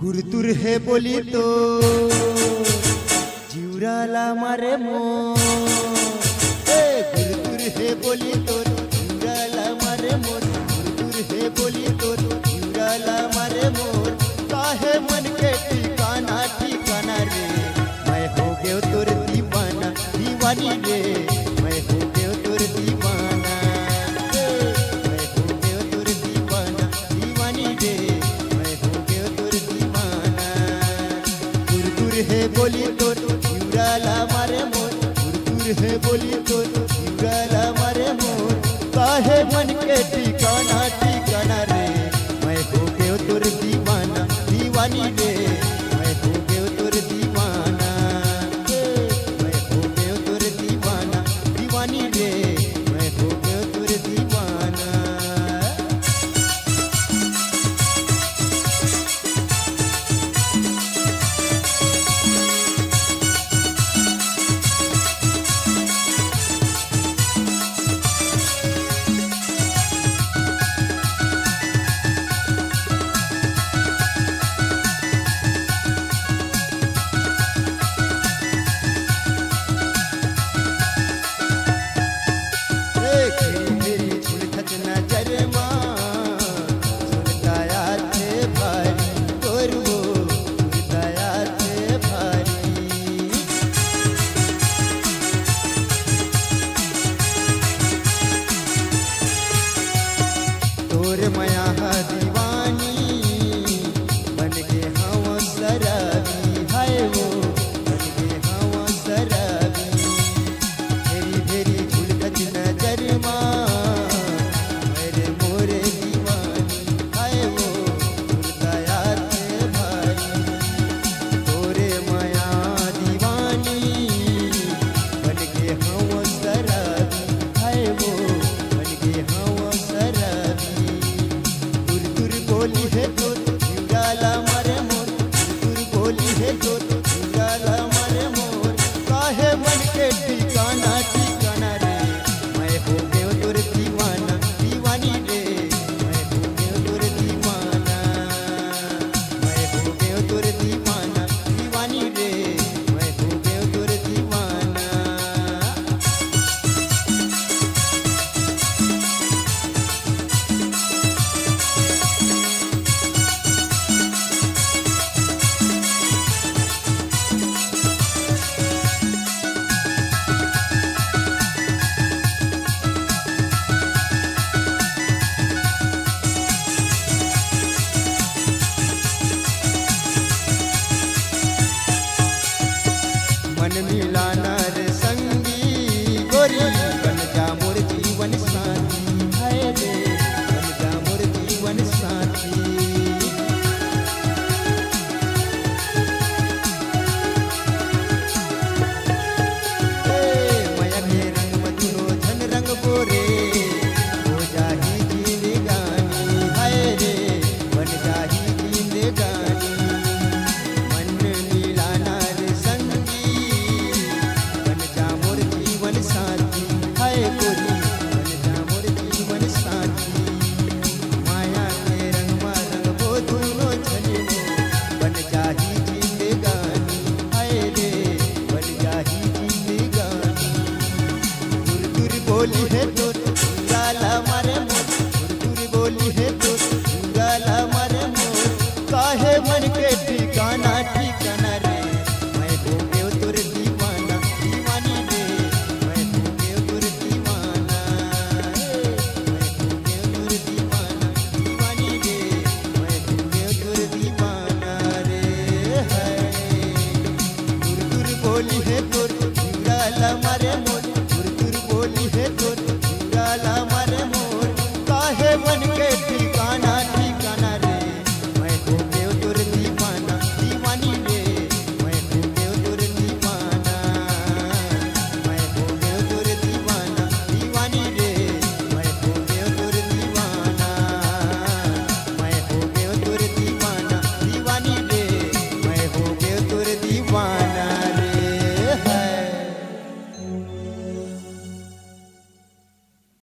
गुरुतुर हे बोली तो जीवराला मारे मोर। गुरुतुर हे बोली तो जीवराला मारे मोर। गुरुतुर हे बोली तो जीवराला मारे मोर। काहे मन के ठिकाना ठिकाना रे, मैं हो गयो तोर दीवाना दीवानी रे। मैं हो गयो तोर दीवाना, मैं हो गयो तोर दीवाना दीवानी रे। मैं हो गयो तोर दीवाना। गुरुतुर हे बोली तो जीवराला मारे मोर। गुरुतुर हे बोली तो जीवराला मारे मोर। काहे मन के ठिकाना ठिकाना रे, मैं हो गयो तोर दीवाना दीवानी रे। मैं हो गयो तोर दीवाना, मैं हो गयो तोर दीवाना दीवानी रे। मैं हो गयो तोर दीवाना। मया दीवानी बन के हवा शराबी, हाय वो बन के हवा शराबी। भेरी भेरी झुलकत नजर मां मेरे मोरे दीवानी, हाय वो दया से भारी। तोरे मया दीवानी बन के हवा शराबी, हाय वो बन के हवा शराबी। बोली है तो जीवराला मारे मोर। गुरुतुर बोली है तो जीवराला मारे मोर। काहे मन के ठिकाना ठिकाना रे, मैं हो गयो तोर दीवाना दीवानी रे। मैं हो गयो तोर दीवाना, मैं हो गयो तोर दीवाना दीवानी रे। मैं हो गयो तोर दीवाना। मन मिलाना रे संगी गोरी,